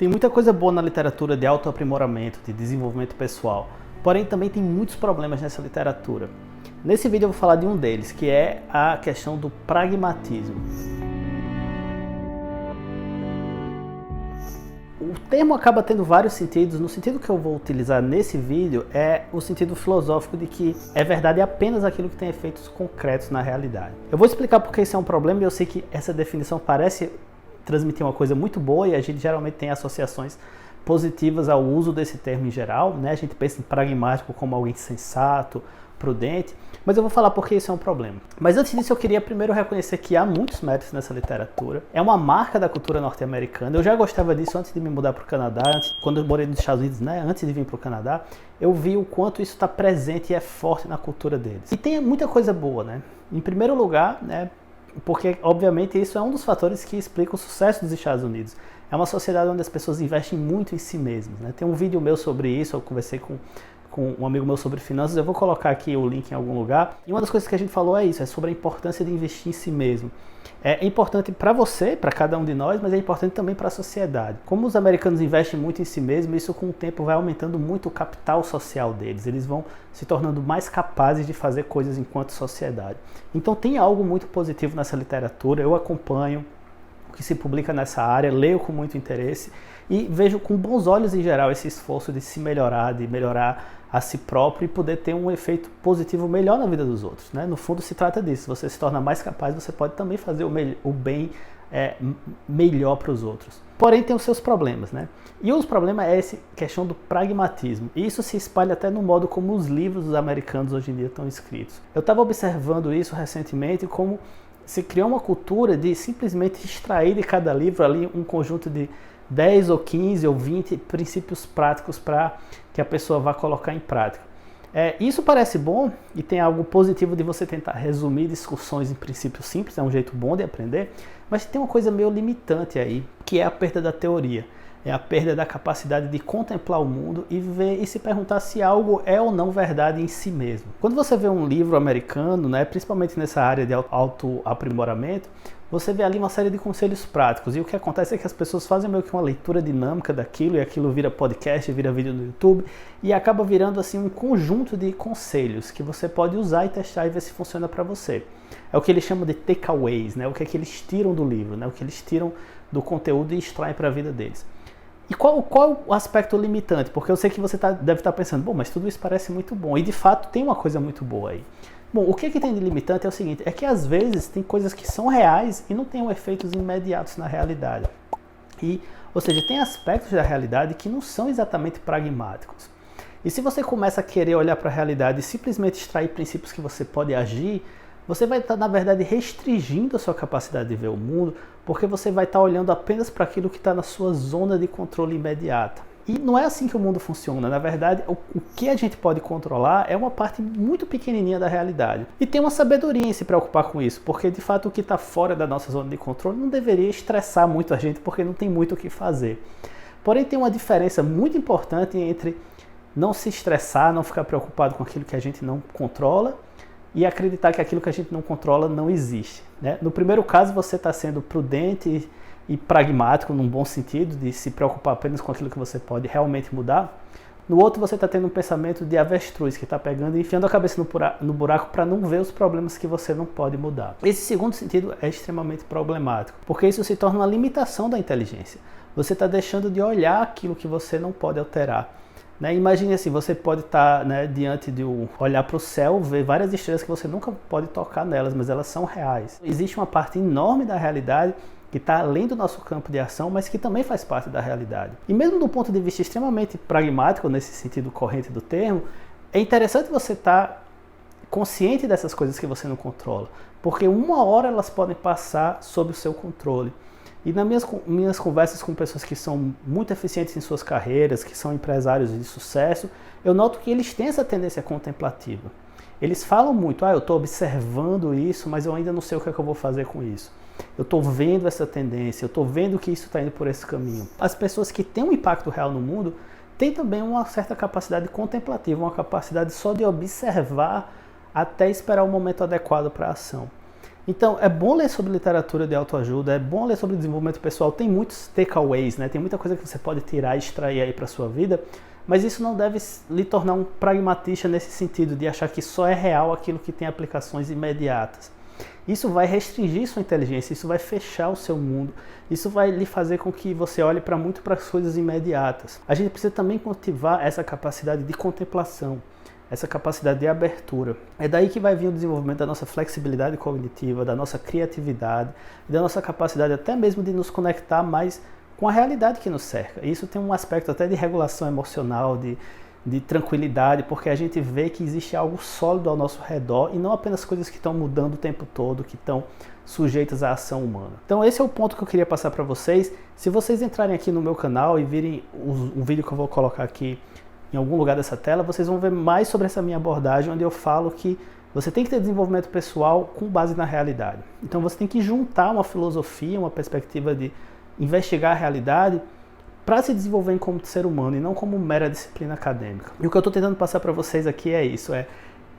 Tem muita coisa boa na literatura de autoaprimoramento, de desenvolvimento pessoal, porém também tem muitos problemas nessa literatura. Nesse vídeo eu vou falar de um deles, que é a questão do pragmatismo. O termo acaba tendo vários sentidos. No sentido que eu vou utilizar nesse vídeo é o sentido filosófico de que é verdade apenas aquilo que tem efeitos concretos na realidade. Eu vou explicar porque isso é um problema e eu sei que essa definição parece transmitir uma coisa muito boa e a gente geralmente tem associações positivas ao uso desse termo em geral, né? A gente pensa em pragmático como alguém sensato, prudente, mas eu vou falar porque isso é um problema. Mas antes disso eu queria primeiro reconhecer que há muitos méritos nessa literatura. É uma marca da cultura norte-americana. Eu já gostava disso antes de me mudar para o Canadá, quando eu morei nos Estados Unidos, né? Antes de vir para o Canadá, eu vi o quanto isso está presente e é forte na cultura deles. E tem muita coisa boa, né? Em primeiro lugar, né? Porque obviamente isso é um dos fatores que explica o sucesso dos Estados Unidos. É uma sociedade onde as pessoas investem muito em si mesmas, né? Tem um vídeo meu sobre isso, eu conversei com um amigo meu sobre finanças, eu vou colocar aqui o link em algum lugar. E uma das coisas que a gente falou é isso, é sobre a importância de investir em si mesmo. É importante para você, para cada um de nós, mas é importante também para a sociedade. Como os americanos investem muito em si mesmo, isso com o tempo vai aumentando muito o capital social deles. Eles vão se tornando mais capazes de fazer coisas enquanto sociedade. Então tem algo muito positivo nessa literatura, eu acompanho o que se publica nessa área, leio com muito interesse e vejo com bons olhos em geral esse esforço de se melhorar, de melhorar a si próprio e poder ter um efeito positivo melhor na vida dos outros, né? No fundo se trata disso, você se torna mais capaz, você pode também fazer o bem melhor para os outros. Porém tem os seus problemas, né? E os problemas é essa questão do pragmatismo. E isso se espalha até no modo como os livros dos americanos hoje em dia estão escritos. Eu estava observando isso recentemente, como se criou uma cultura de simplesmente extrair de cada livro ali um conjunto de 10 ou 15 ou 20 princípios práticos para que a pessoa vá colocar em prática. Isso parece bom e tem algo positivo de você tentar resumir discussões em princípios simples, é um jeito bom de aprender, mas tem uma coisa meio limitante aí, que é a perda da teoria. É a perda da capacidade de contemplar o mundo e ver e se perguntar se algo é ou não verdade em si mesmo. Quando você vê um livro americano, né, principalmente nessa área de autoaprimoramento, você vê ali uma série de conselhos práticos. E o que acontece é que as pessoas fazem meio que uma leitura dinâmica daquilo, e aquilo vira podcast, vira vídeo no YouTube, e acaba virando assim um conjunto de conselhos que você pode usar e testar e ver se funciona para você. É o que eles chamam de takeaways, né? O que é que eles tiram do livro, né? O que eles tiram do conteúdo e extraem para a vida deles. E qual o aspecto limitante? Porque eu sei que você deve estar pensando, bom, mas tudo isso parece muito bom. E de fato tem uma coisa muito boa aí. Bom, o que tem de limitante é o seguinte, é que às vezes tem coisas que são reais e não têm efeitos imediatos na realidade. Ou seja, tem aspectos da realidade que não são exatamente pragmáticos. E se você começa a querer olhar para a realidade e simplesmente extrair princípios que você pode agir, você vai estar, na verdade, restringindo a sua capacidade de ver o mundo, porque você vai estar olhando apenas para aquilo que está na sua zona de controle imediata. E não é assim que o mundo funciona. Na verdade, o que a gente pode controlar é uma parte muito pequenininha da realidade. E tem uma sabedoria em se preocupar com isso, porque de fato o que está fora da nossa zona de controle não deveria estressar muito a gente, porque não tem muito o que fazer. Porém, tem uma diferença muito importante entre não se estressar, não ficar preocupado com aquilo que a gente não controla, e acreditar que aquilo que a gente não controla não existe, né? No primeiro caso, você está sendo prudente e pragmático, num bom sentido, de se preocupar apenas com aquilo que você pode realmente mudar. No outro, você está tendo um pensamento de avestruz, que está pegando e enfiando a cabeça no buraco para não ver os problemas que você não pode mudar. Esse segundo sentido é extremamente problemático, porque isso se torna uma limitação da inteligência. Você está deixando de olhar aquilo que você não pode alterar. Imagine assim, você pode estar diante de olhar para o céu, ver várias estrelas que você nunca pode tocar nelas, mas elas são reais. Existe uma parte enorme da realidade que está além do nosso campo de ação, mas que também faz parte da realidade. E mesmo do ponto de vista extremamente pragmático, nesse sentido corrente do termo, é interessante você estar consciente dessas coisas que você não controla, porque uma hora elas podem passar sob o seu controle. E nas minhas conversas com pessoas que são muito eficientes em suas carreiras, que são empresários de sucesso, eu noto que eles têm essa tendência contemplativa. Eles falam muito, eu estou observando isso, mas eu ainda não sei o que é que eu vou fazer com isso. Eu estou vendo essa tendência, eu estou vendo que isso está indo por esse caminho. As pessoas que têm um impacto real no mundo têm também uma certa capacidade contemplativa, uma capacidade só de observar até esperar o momento adequado para a ação. Então, é bom ler sobre literatura de autoajuda, é bom ler sobre desenvolvimento pessoal, tem muitos takeaways, né? Tem muita coisa que você pode tirar e extrair aí para sua vida, mas isso não deve lhe tornar um pragmatista nesse sentido, de achar que só é real aquilo que tem aplicações imediatas. Isso vai restringir sua inteligência, isso vai fechar o seu mundo, isso vai lhe fazer com que você olhe muito para as coisas imediatas. A gente precisa também cultivar essa capacidade de contemplação, essa capacidade de abertura. É daí que vai vir o desenvolvimento da nossa flexibilidade cognitiva, da nossa criatividade, da nossa capacidade até mesmo de nos conectar mais com a realidade que nos cerca. Isso tem um aspecto até de regulação emocional, de tranquilidade, porque a gente vê que existe algo sólido ao nosso redor e não apenas coisas que estão mudando o tempo todo, que estão sujeitas à ação humana. Então esse é o ponto que eu queria passar para vocês. Se vocês entrarem aqui no meu canal e virem um vídeo que eu vou colocar aqui em algum lugar dessa tela, vocês vão ver mais sobre essa minha abordagem, onde eu falo que você tem que ter desenvolvimento pessoal com base na realidade. Então você tem que juntar uma filosofia, uma perspectiva de investigar a realidade para se desenvolver como ser humano e não como mera disciplina acadêmica. E o que eu estou tentando passar para vocês aqui é isso,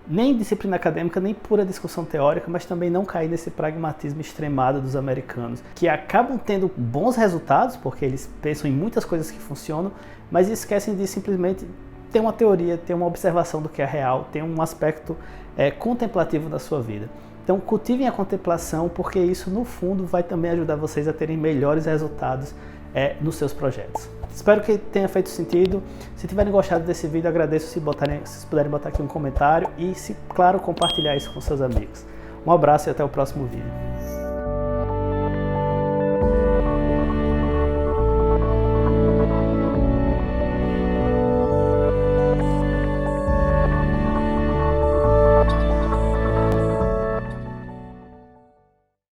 nem disciplina acadêmica, nem pura discussão teórica, mas também não cair nesse pragmatismo extremado dos americanos, que acabam tendo bons resultados, porque eles pensam em muitas coisas que funcionam, mas esquecem de simplesmente ter uma teoria, ter uma observação do que é real, ter um aspecto contemplativo da sua vida. Então cultivem a contemplação, porque isso no fundo vai também ajudar vocês a terem melhores resultados nos seus projetos. Espero que tenha feito sentido. Se tiverem gostado desse vídeo, agradeço se vocês puderem botar aqui um comentário e, claro, compartilhar isso com seus amigos. Um abraço e até o próximo vídeo.